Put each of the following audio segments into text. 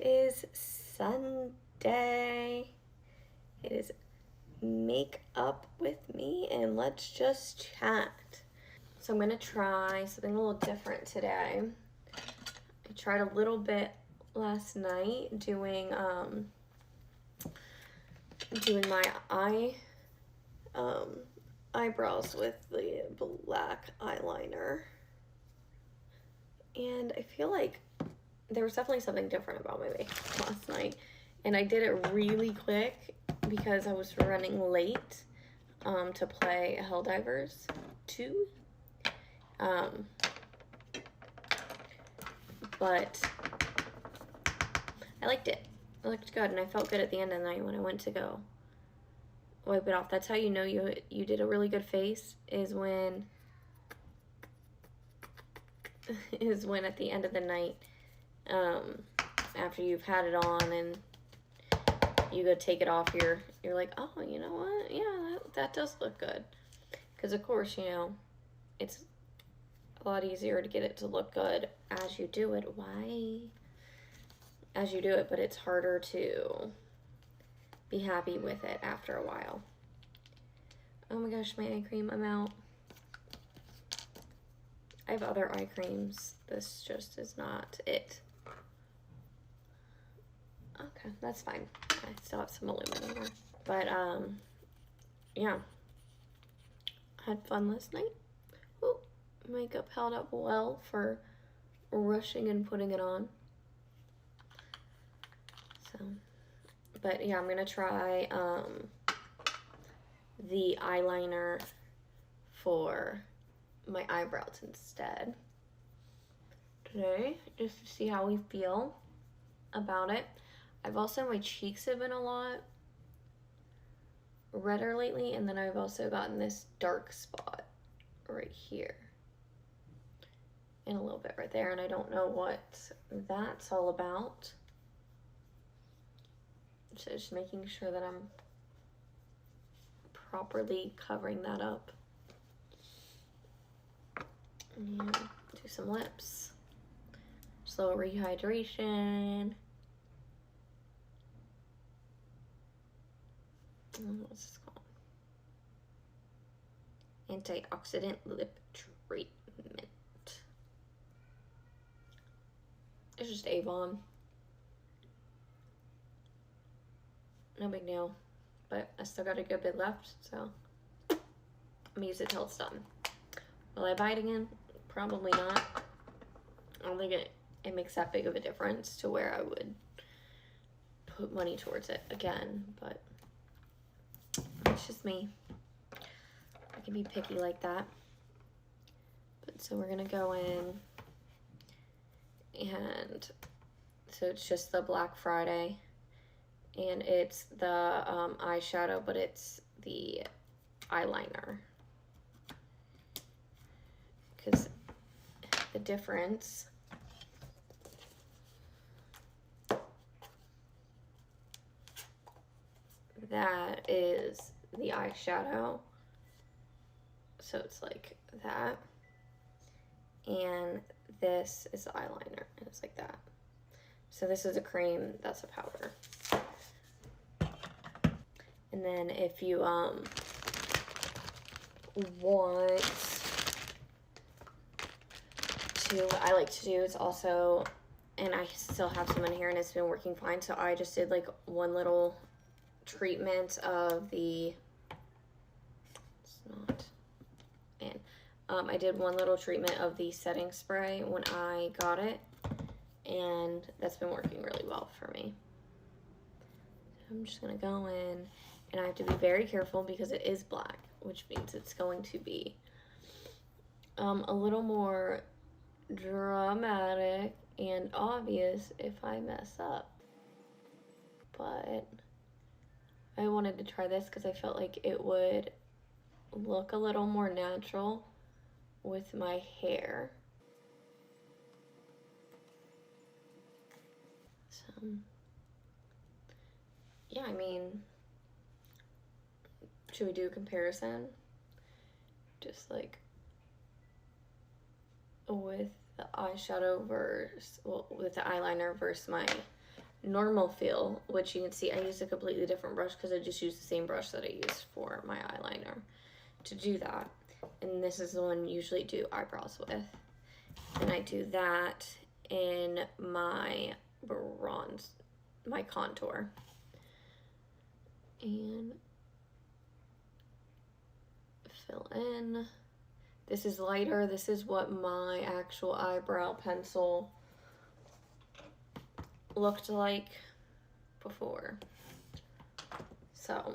is Sunday. It is make up with me and let's just chat. So I'm gonna try something a little different today. I tried a little bit last night doing my eyebrows with the black eyeliner, and I feel like there was definitely something different about my makeup last night, and I did it really quick because I was running late to play Helldivers 2. But I liked it. It looked good, and I felt good at the end of the night when I went to go wipe it off. That's how you know you did a really good face, is when at the end of the night, after you've had it on and you go take it off, you're like, oh, you know what? Yeah, that does look good. Because of course, you know, it's a lot easier to get it to look good as you do it. Why? As you do it, but it's harder to be happy with it after a while. Oh my gosh, my eye cream, I'm out. I have other eye creams. This just is not it. Okay, that's fine. I still have some aluminum. But, yeah. Had fun last night. Ooh, makeup held up well for rushing and putting it on. So, but yeah, I'm gonna try the eyeliner for my eyebrows instead today, just to see how we feel about it. I've also, my cheeks have been a lot redder lately, and then I've also gotten this dark spot right here and a little bit right there, and I don't know what that's all about. So just making sure that I'm properly covering that up. And do some lips. Slow rehydration. What's this called? Antioxidant lip treatment. It's just Avon. No big deal. But I still got a good bit left, so I'm gonna use it till it's done. Will I buy it again? Probably not. I don't think it makes that big of a difference to where I would put money towards it again, but it's just me. I can be picky like that. But so we're gonna go in, and so it's just the Black Friday, and it's the eyeshadow, but it's the eyeliner. Because the difference that is the eyeshadow, so it's like that, and this is the eyeliner, and it's like that. So this is a cream, that's a powder. And then if you want to, what I like to do is also, and I still have some in here and it's been working fine, so I just did like one little treatment of the, it's not, and I did one little treatment of the setting spray when I got it, and that's been working really well for me. I'm just gonna go in, and I have to be very careful because it is black, which means it's going to be a little more dramatic and obvious if I mess up. But I wanted to try this because I felt like it would look a little more natural with my hair. So yeah, I mean, should we do a comparison? Just like with the eyeshadow versus, well, with the eyeliner versus my normal feel, which you can see I used a completely different brush because I just used the same brush that I used for my eyeliner to do that. And this is the one you usually do eyebrows with. And I do that in my bronze, my contour. And fill in. This is lighter. This is what my actual eyebrow pencil looked like before. So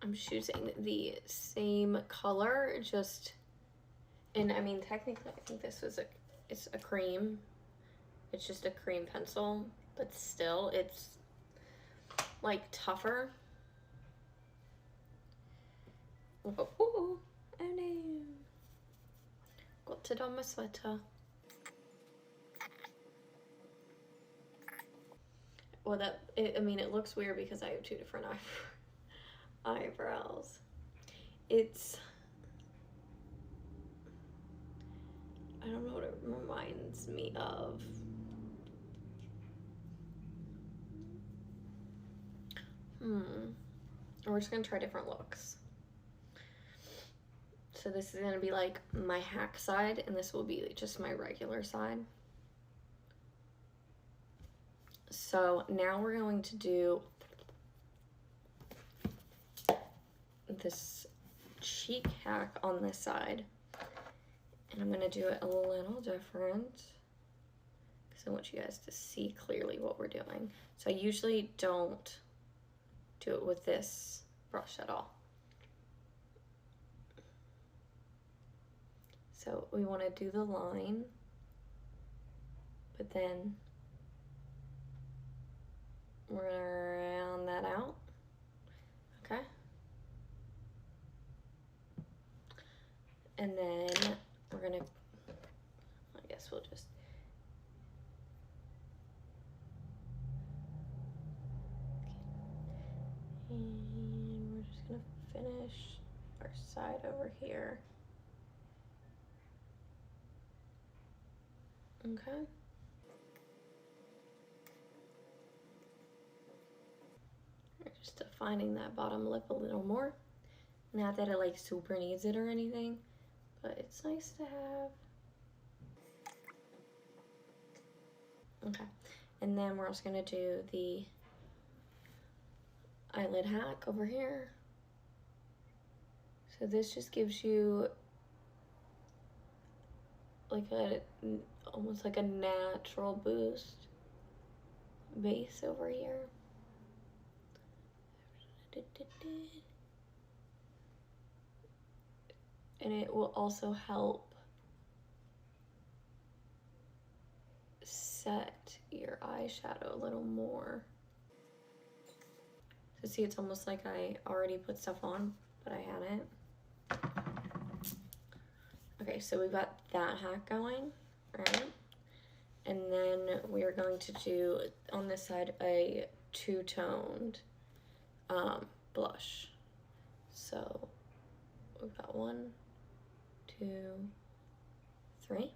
I'm just using the same color, just, and I mean, technically I think this was it's a cream. It's just a cream pencil, but still it's like tougher. Oh, oh no. Got it on my sweater. Well, I mean, it looks weird because I have two different eyebrows. It's, I don't know what it reminds me of. We're just gonna try different looks. So this is gonna be like my hack side, and this will be just my regular side. So now we're going to do this cheek hack on this side. And I'm gonna do it a little different because I want you guys to see clearly what we're doing. So I usually don't do it with this brush at all. So we want to do the line, but then we're gonna round that out, okay? And then we're gonna, I guess we'll just, and we're just gonna finish our side over here. Okay. We're just defining that bottom lip a little more. Not that it like super needs it or anything, but it's nice to have. Okay, and then we're also gonna do the eyelid hack over here. So this just gives you like almost like a natural boost base over here. And it will also help set your eyeshadow a little more. So see, it's almost like I already put stuff on, but I hadn't. Okay, so we've got that hack going, right? And then we are going to do, on this side, a two-toned blush. So we've got 1, 2, 3.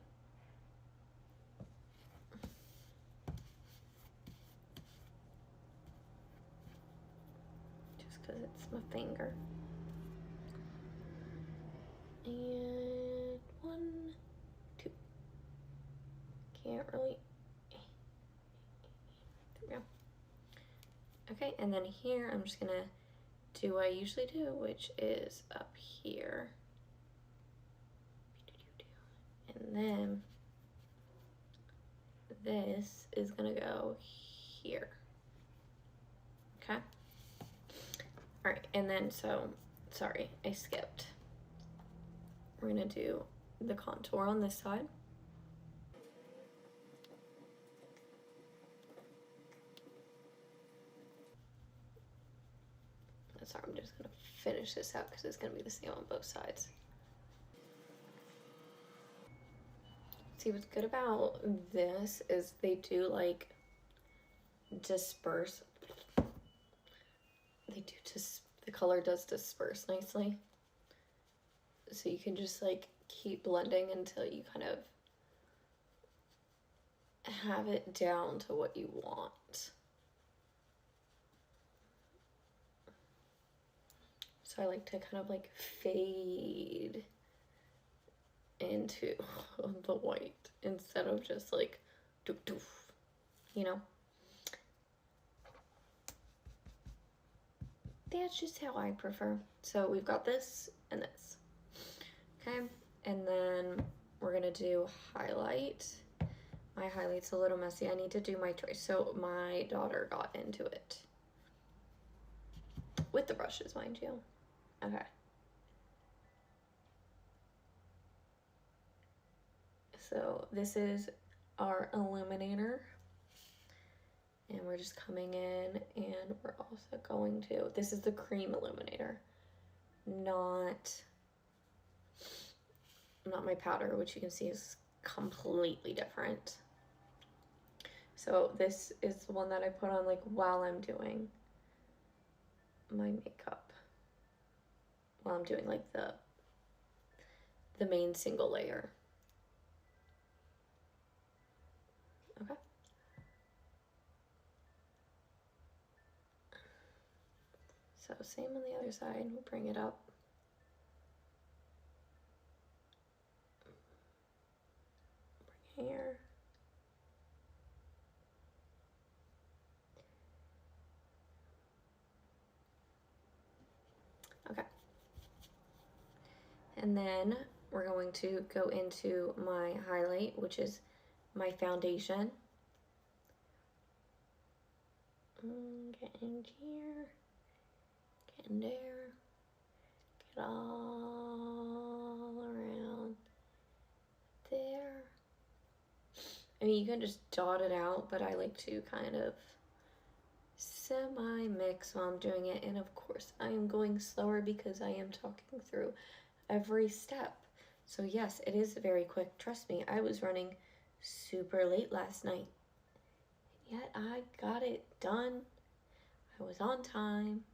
Just because it's my finger. And 1, 2. Can't really. There we go. Okay, and then here I'm just gonna do what I usually do, which is up here. And then this is gonna go here. Okay? All right, and then sorry, I skipped. We're gonna do the contour on this side. Sorry, I'm just gonna finish this out because it's gonna be the same on both sides. See, what's good about this is they do like disperse. They do just, the color does disperse nicely. So you can just like keep blending until you kind of have it down to what you want. So I like to kind of like fade into the white instead of just like doof doof, you know? That's just how I prefer. So we've got this and this. Okay, and then we're gonna do highlight. My highlight's a little messy. I need to do my choice. So my daughter got into it. With the brushes, mind you. Okay. So this is our illuminator. And we're just coming in, and we're also going to, this is the cream illuminator, not my powder, which you can see is completely different. So this is the one that I put on like while I'm doing my makeup, while I'm doing like the main single layer. Okay. So same on the other side, we'll bring it up. Bring here. Okay. And then we're going to go into my highlight, which is my foundation. Get in here, get in there, get all around there. I mean, you can just dot it out, but I like to kind of semi-mix while I'm doing it. And of course, I am going slower because I am talking through every step. So yes, it is very quick. Trust me, I was running super late last night. Yet I got it done. I was on time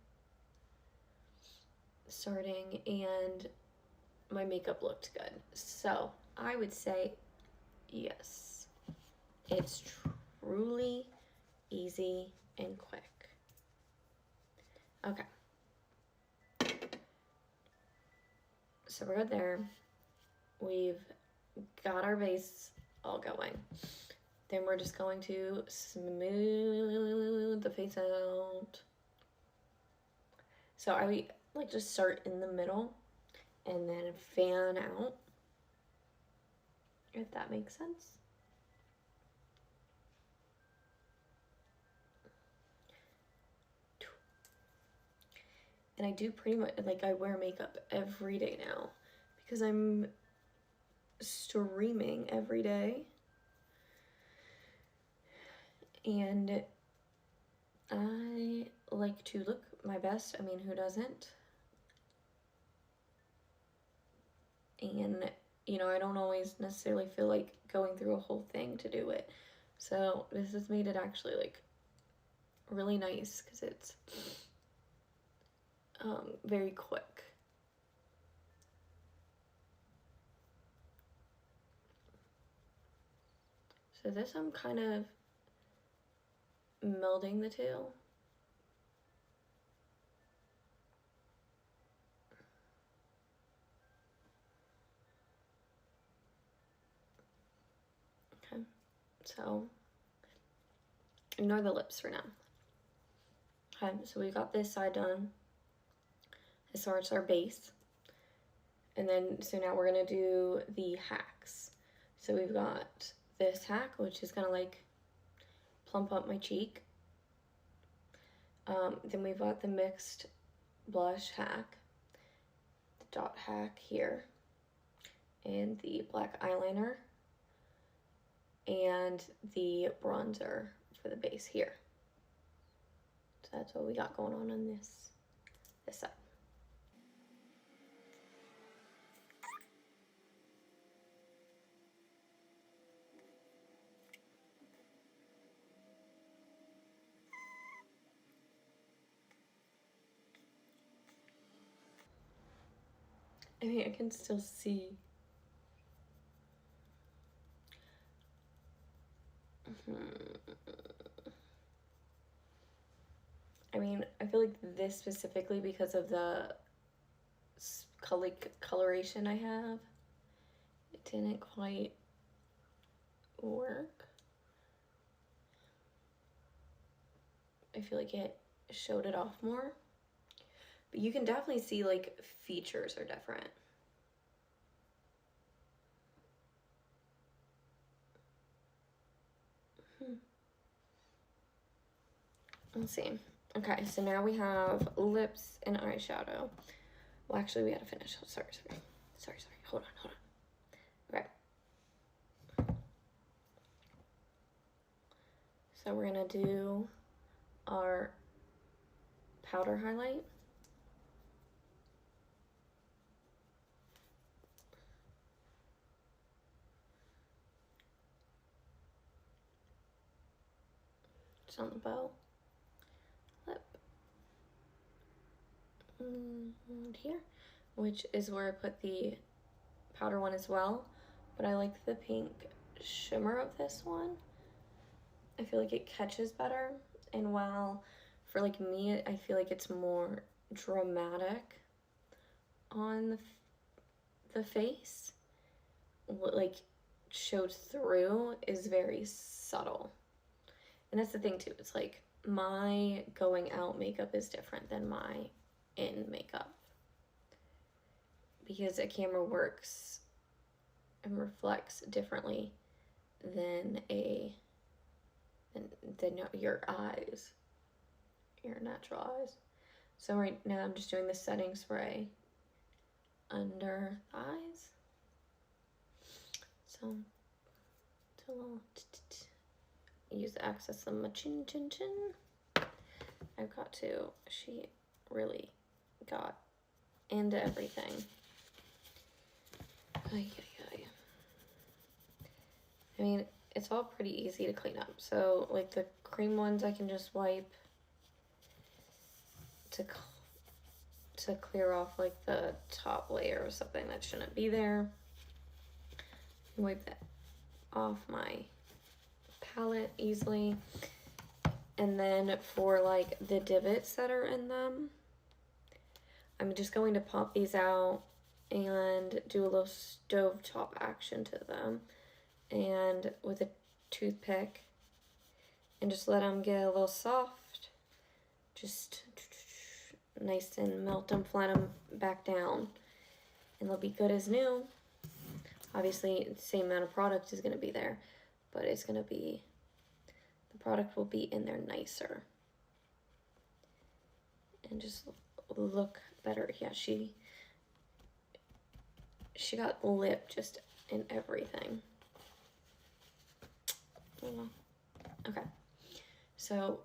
starting, and my makeup looked good. So I would say yes, it's truly easy and quick. Okay. So we're good there. We've got our base all going. Then we're just going to smooth the face out. So I like to start in the middle and then fan out, if that makes sense. And I do pretty much, like, I wear makeup every day now because I'm streaming every day. And I like to look my best. I mean, who doesn't? And, you know, I don't always necessarily feel like going through a whole thing to do it. So this has made it actually, like, really nice because it's very quick. So this, I'm kind of melding the two. Okay, so ignore the lips for now. Okay, so we got this side done as far as our base. And then, so now we're gonna do the hacks. So we've got this hack, which is gonna like plump up my cheek. Then we've got the mixed blush hack, the dot hack here, and the black eyeliner, and the bronzer for the base here. So that's what we got going on this side. I mean, I can still see. I mean, I feel like this specifically, because of the coloration I have, it didn't quite work. I feel like it showed it off more. But you can definitely see like features are different. Let's see. Okay, so now we have lips and eyeshadow. Well, actually, we gotta finish. Oh, sorry. Hold on. Okay. So we're gonna do our powder highlight. Just on the bow. Lip. And here, which is where I put the powder one as well. But I like the pink shimmer of this one. I feel like it catches better. And while for like me, I feel like it's more dramatic on the face, what like showed through is very subtle. And that's the thing too, it's like my going out makeup is different than my in makeup, because a camera works and reflects differently than your eyes, your natural eyes. So right now I'm just doing the setting spray under the eyes. So to use the access of my chin. I've got to. She really got into everything. I mean, it's all pretty easy to clean up. So like the cream ones, I can just wipe to clear off like the top layer or something that shouldn't be there. Wipe that off my palette easily. And then for like the divots that are in them, I'm just going to pop these out and do a little stovetop action to them, and with a toothpick, and just let them get a little soft. Just nice and melt them, flat them back down, and they'll be good as new. Obviously, the same amount of product is going to be there, but it's going to be, the product will be in there nicer and just look better. Yeah, she got lip just in everything. Okay, so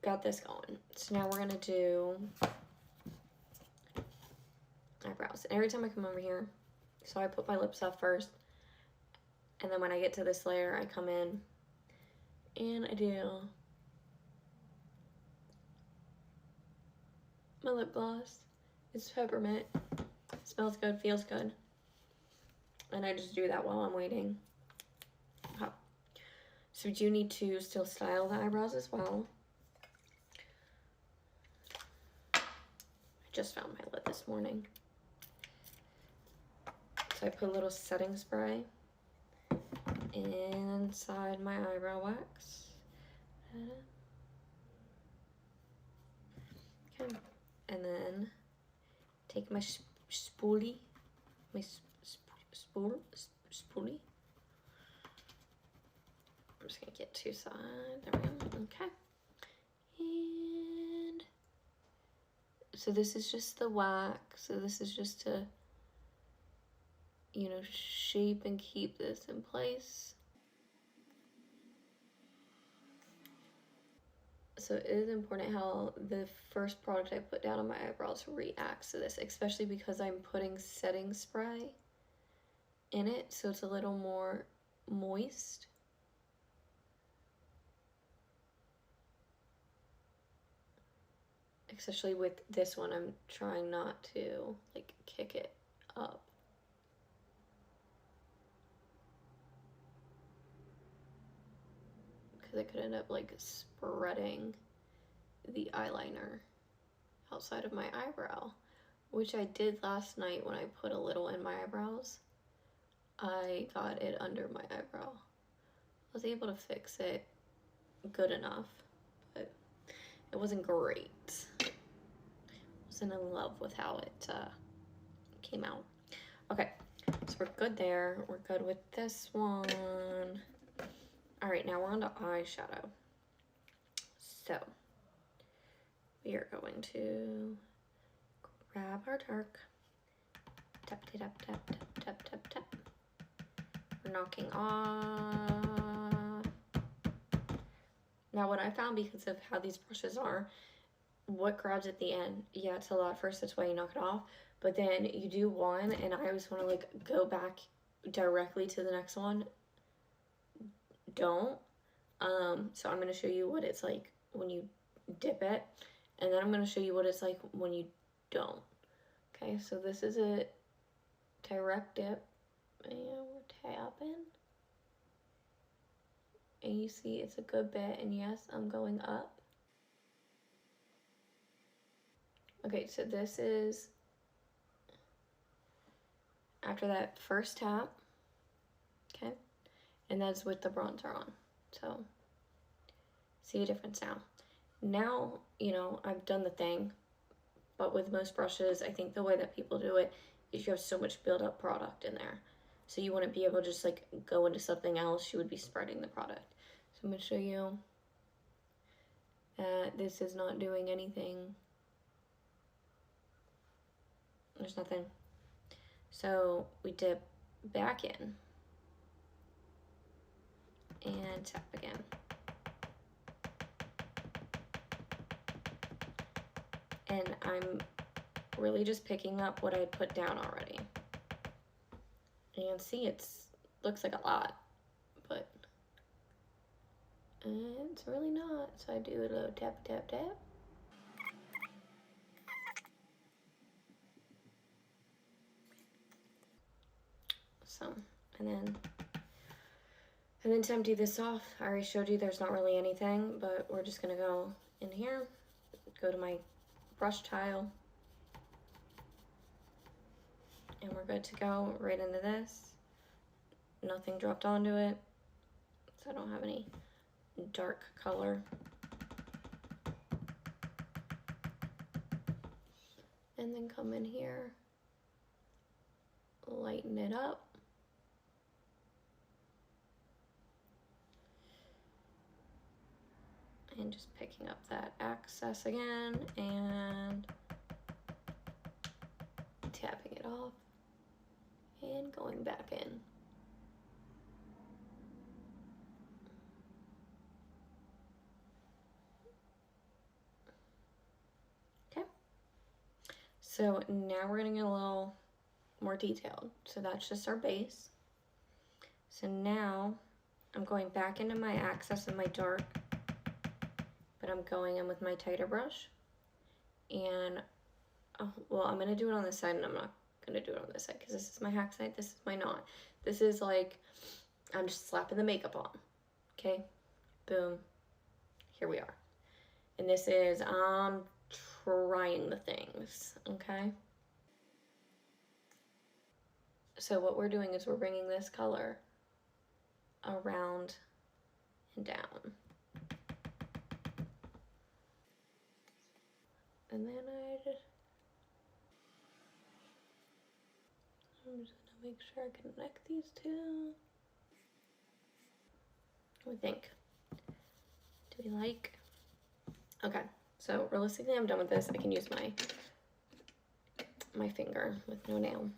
got this going. So now we're gonna do eyebrows. And every time I come over here, so I put my lips up first, and then when I get to this layer, I come in and I do my lip gloss. It's peppermint. Smells good, feels good. And I just do that while I'm waiting. Okay. So we do need to still style the eyebrows as well. I just found my lid this morning. So I put a little setting spray inside my eyebrow wax. Okay. And then take my spoolie. My spoolie. I'm just gonna get two sides. There we go. Okay. And so this is just the wax. So this is just to, you know, shape and keep this in place. So it is important how the first product I put down on my eyebrows reacts to this, especially because I'm putting setting spray in it, so it's a little more moist. Especially with this one, I'm trying not to like kick it up. because I could end up like spreading the eyeliner outside of my eyebrow, which I did last night when I put a little in my eyebrows. I got it under my eyebrow. I was able to fix it good enough, but it wasn't great. I wasn't in love with how it came out. Okay, so we're good there. We're good with this one. All right, now we're on to eyeshadow. So we are going to grab our dark, tap, tap, tap, tap, tap, tap, tap. We're knocking off. Now what I found, because of how these brushes are, what grabs at the end, yeah, it's a lot first, that's why you knock it off, but then you do one, and I always want to like go back directly to the next one. Don't. So I'm going to show you what it's like when you dip it, and then I'm going to show you what it's like when you don't. Okay, so this is a direct dip, and we're tapping, and you see it's a good bit, and yes, I'm going up. Okay, so this is after that first tap, okay, and that's with the bronzer on. So see a difference now. Now, you know, I've done the thing, but with most brushes, I think the way that people do it is you have so much build-up product in there. So you want to be able to just like go into something else, you would be spreading the product. So I'm going to show you that this is not doing anything. There's nothing. So we dip back in and tap again. And I'm really just picking up what I put down already. And see, it's looks like a lot, but it's really not. So I do a little tap, tap, tap. So, and then to empty this off, I already showed you there's not really anything, but we're just gonna go in here, go to my brush tile, and we're good to go right into this. Nothing dropped onto it, so I don't have any dark color. And then come in here, lighten it up. And just picking up that excess again and tapping it off and going back in. Okay. So now we're gonna get a little more detailed. So that's just our base. So now I'm going back into my access and my dark, but I'm going in with my tighter brush. And, well, I'm going to do it on this side, and I'm not going to do it on this side, because this is my hack side, this is my knot. This is like, I'm just slapping the makeup on. Okay? Boom. Here we are. And this is, I'm trying the things. Okay? So what we're doing is we're bringing this color around and down. And then I'm just gonna make sure I connect these two. What do we think? Do we like? Okay, so realistically I'm done with this. I can use my finger with no nail.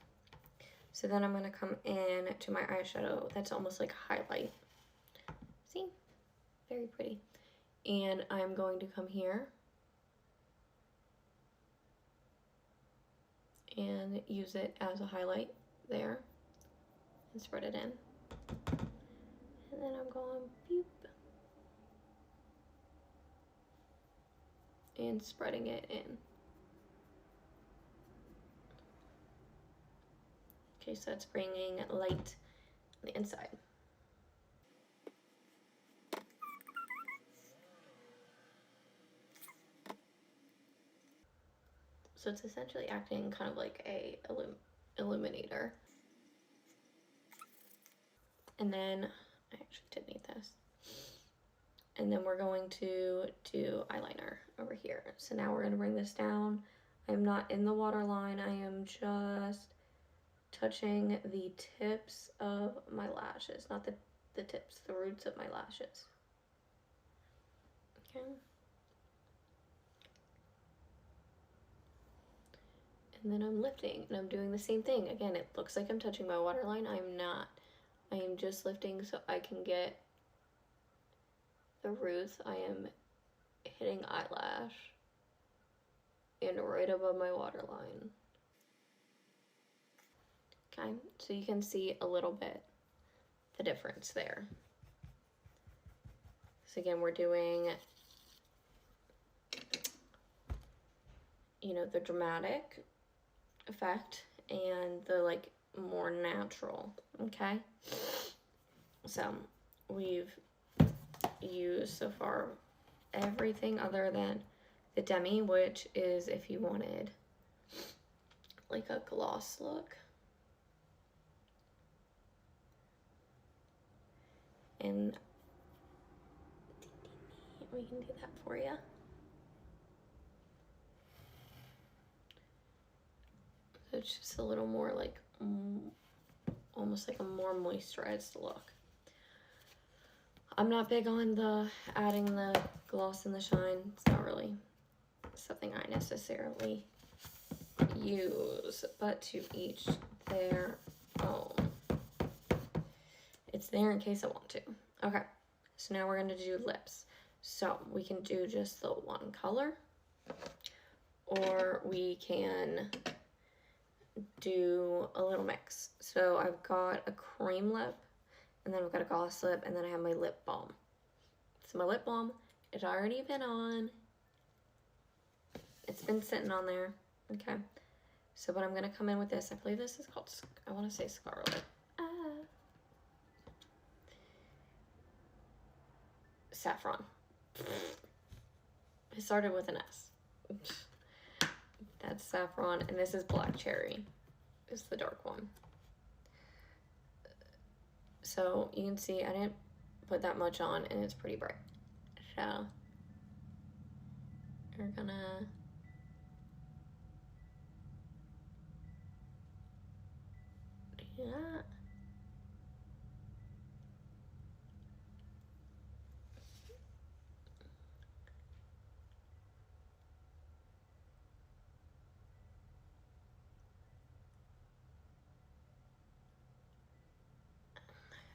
So then I'm gonna come in to my eyeshadow that's almost like a highlight. See? Very pretty. And I'm going to come here and use it as a highlight there and spread it in. And then I'm going beep and spreading it in. Okay, so it's bringing light on the inside. So it's essentially acting kind of like a illuminator. And then, I actually did need this. And then we're going to do eyeliner over here. So now we're gonna bring this down. I'm not in the waterline, I am just touching the tips of my lashes, not the tips, the roots of my lashes. Okay. And then I'm lifting, and I'm doing the same thing. Again, it looks like I'm touching my waterline. I'm not. I am just lifting so I can get the roots. I am hitting eyelash and right above my waterline. Okay, so you can see a little bit the difference there. So again, we're doing, you know, the dramatic effect and the like more natural. Okay, so we've used so far everything other than the demi, which is if you wanted like a gloss look. And we can do that for you. So it's just a little more like almost like a more moisturized look. I'm not big on the adding the gloss and the shine. It's not really something I necessarily use, but to each their own. It's there in case I want to. Okay, so now we're gonna do lips. So we can do just the one color, or we can do a little mix. So I've got a cream lip, and then I've got a gloss lip, and then I have my lip balm. So my lip balm, it's already been on. It's been sitting on there, okay? So, but I'm gonna come in with this. I believe this is called, I wanna say Scarlet. Saffron. It started with an S. That's saffron, and this is black cherry. It's the dark one. So you can see I didn't put that much on, and it's pretty bright. So we're gonna do that.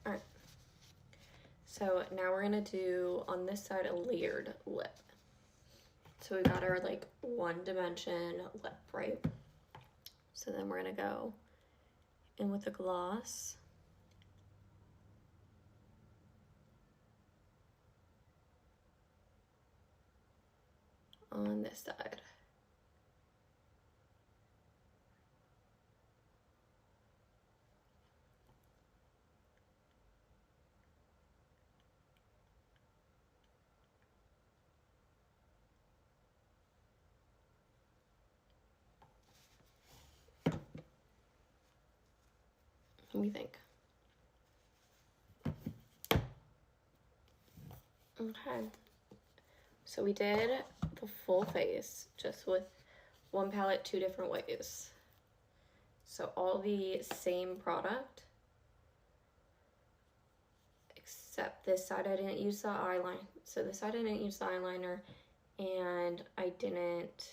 All right. So now we're gonna do on this side a layered lip. So we got our like one dimension lip, right? So then we're gonna go in with the gloss. On this side. What do you think? Okay. So we did the full face just with one palette, two different ways. So all the same product, except this side I didn't use the eyeliner. So this side I didn't use the eyeliner, and I didn't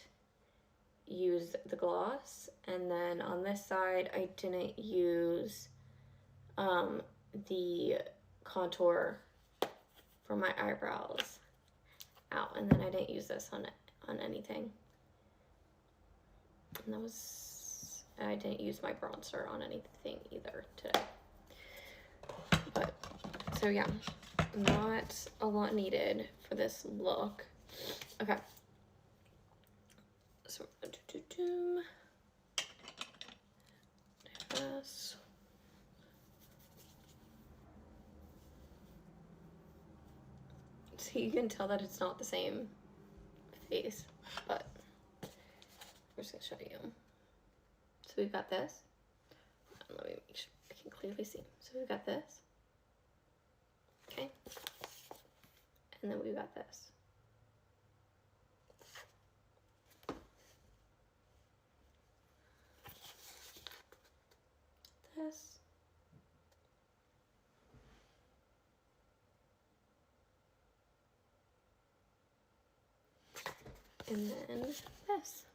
use the gloss. And then on this side I didn't use the contour for my eyebrows out, and then I didn't use this on anything. And that was, I didn't use my bronzer on anything either today. But so yeah, not a lot needed for this look. Okay, so we're gonna do this. So you can tell that it's not the same face, but just gonna show you. So we've got this. Let me make sure I can clearly see. So we've got this. Okay. And then we've got this. This. And then this.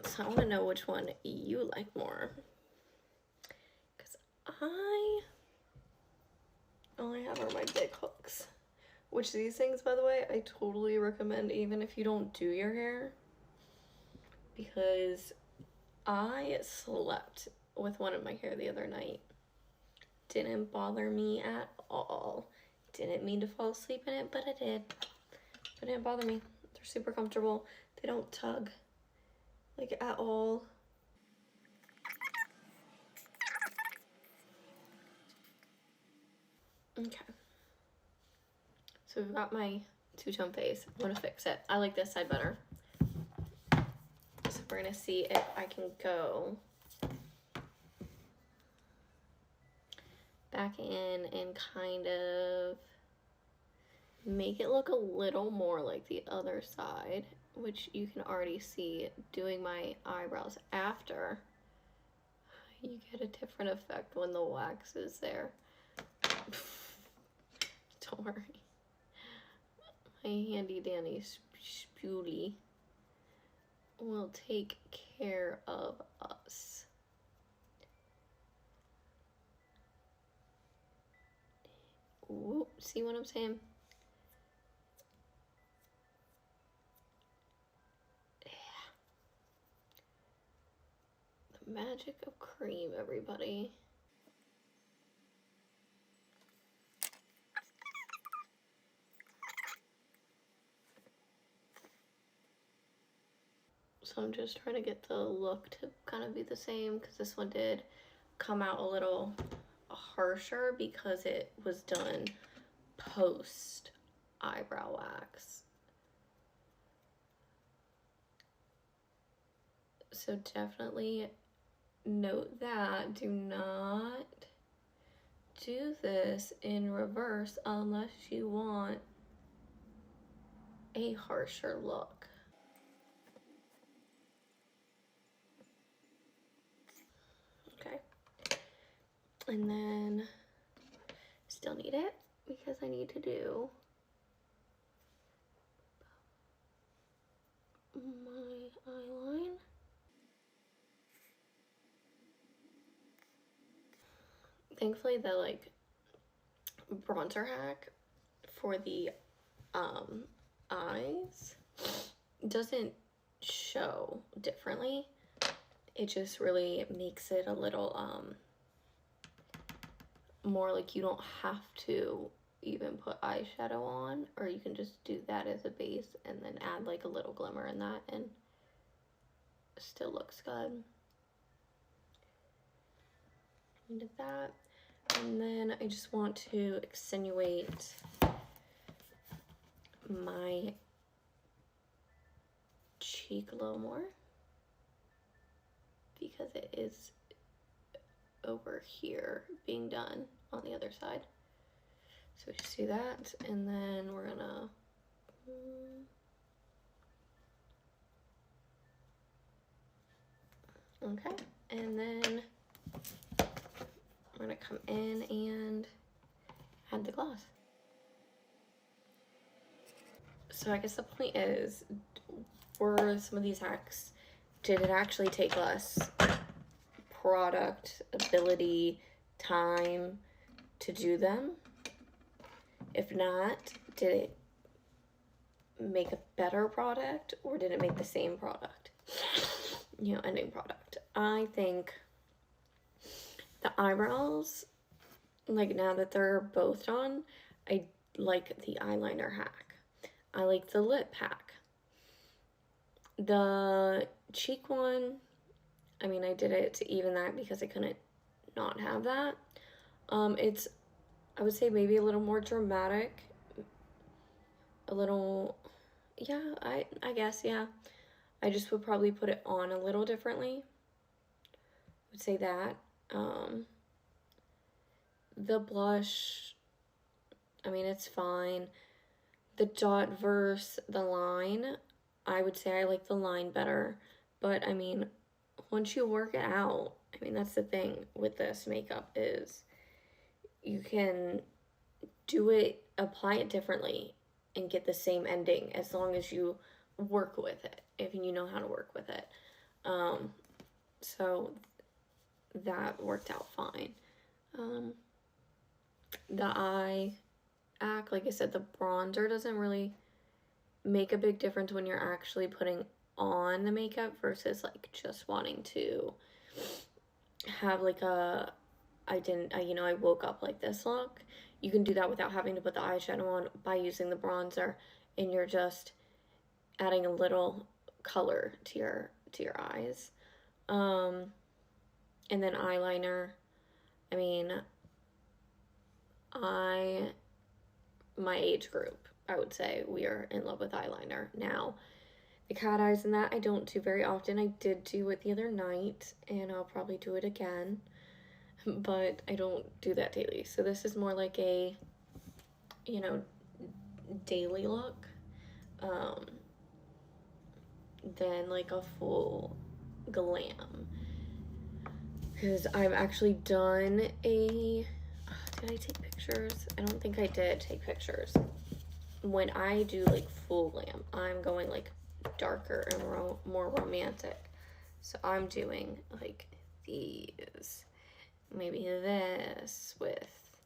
So I want to know which one you like more. Because I all I have are my big hooks. Which these things, by the way, I totally recommend even if you don't do your hair. Because I slept with one in my hair the other night. Didn't bother me at all. Didn't mean to fall asleep in it, but I did. But it didn't bother me. They're super comfortable. They don't tug, like, at all. Okay. So we've got my two-tone face. I'm gonna fix it. I like this side better. So we're gonna see if I can go back in and kind of make it look a little more like the other side, which you can already see doing my eyebrows after. You get a different effect when the wax is there. Don't worry. My handy dandy spoolie will take care of us. Ooh, see what I'm saying? Yeah. The magic of cream, everybody. So I'm just trying to get the look to kind of be the same, because this one did come out a little harsher because it was done post eyebrow wax. So definitely note that. Do not do this in reverse unless you want a harsher look. Okay. And then still need it because I need to do my eyeline. Thankfully the like bronzer hack for the eyes doesn't show differently. It just really makes it a little more like you don't have to even put eyeshadow on, or you can just do that as a base and then add like a little glimmer in that and it still looks good. I did that. And then I just want to accentuate my cheek a little more because it is over here being done on the other side. So we just do that, and then we're gonna okay, and then we're gonna come in and add the gloss. So I guess the point is, were some of these hacks, did it actually take us product, ability, time to do them? If not, did it make a better product or did it make the same product? You know, ending product. I think the eyebrows, like now that they're both done, I like the eyeliner hack. I like the lip hack. The cheek one, I mean, I did it to even that because I couldn't not have that. It's I would say maybe a little more dramatic. A little, yeah, I guess, yeah. I just would probably put it on a little differently. I would say that. The blush, I mean, it's fine. The dot versus the line, I would say I like the line better. But, I mean, once you work it out, I mean, that's the thing with this makeup is you can do it, apply it differently, and get the same ending as long as you work with it, if you know how to work with it. So that worked out fine. The eye act, like I said, the bronzer doesn't really make a big difference when you're actually putting on the makeup versus like just wanting to have like a I woke up like this look. You can do that without having to put the eyeshadow on by using the bronzer, and you're just adding a little color to your eyes. And then eyeliner, I mean, my age group, I would say we are in love with eyeliner now. The cat eyes and that I don't do very often. I did do it the other night, and I'll probably do it again, but I don't do that daily. So this is more like a, you know, daily look, than like a full glam. Because I've actually done a, did I take pictures? I don't think I did take pictures. When I do like full glam, I'm going like darker and more romantic. So I'm doing like these, maybe this with,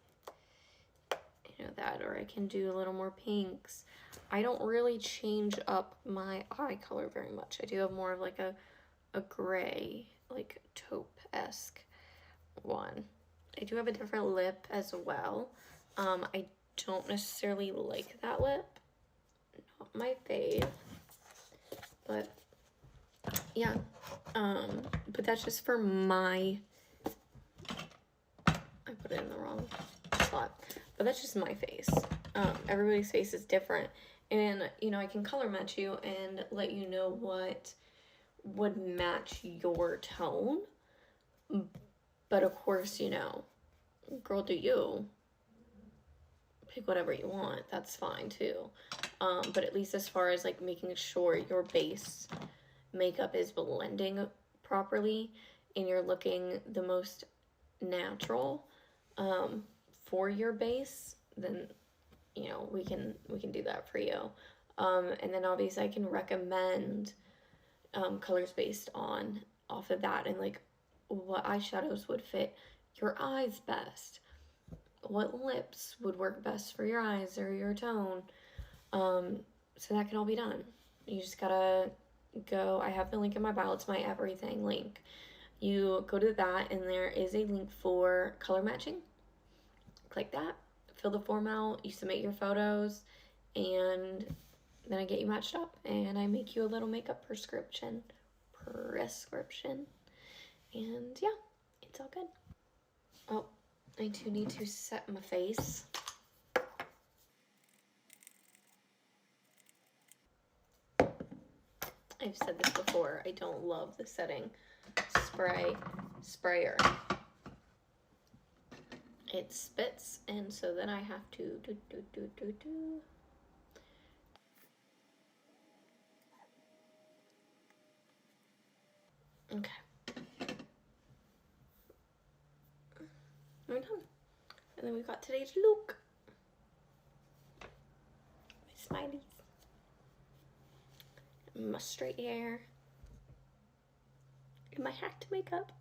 you know, that, or I can do a little more pinks. I don't really change up my eye color very much. I do have more of like a gray, like taupe-esque one. I do have a different lip as well. I don't necessarily like that lip. Not my fave. But yeah. But that's just for my, I put it in the wrong spot. But that's just my face. Everybody's face is different. And, you know, I can color match you and let you know what would match your tone. But of course, you know, girl, do you. Pick whatever you want. That's fine too. But at least as far as like making sure your base makeup is blending properly and you're looking the most natural for your base, then, you know, we can do that for you. And then obviously I can recommend colors based off of that, and like what eyeshadows would fit your eyes best, what lips would work best for your eyes or your tone. So that can all be done. You just gotta go, I have the link in my bio, it's my everything link. You go to that and there is a link for color matching. Click that, fill the form out, you submit your photos, and then I get you matched up and I make you a little makeup prescription. And yeah, it's all good. Oh, I do need to set my face. I've said this before, I don't love the setting sprayer. It spits, and so then I have to do. Okay. We're done. And then we've got today's look. My smileys. My straight hair. And my hacked makeup.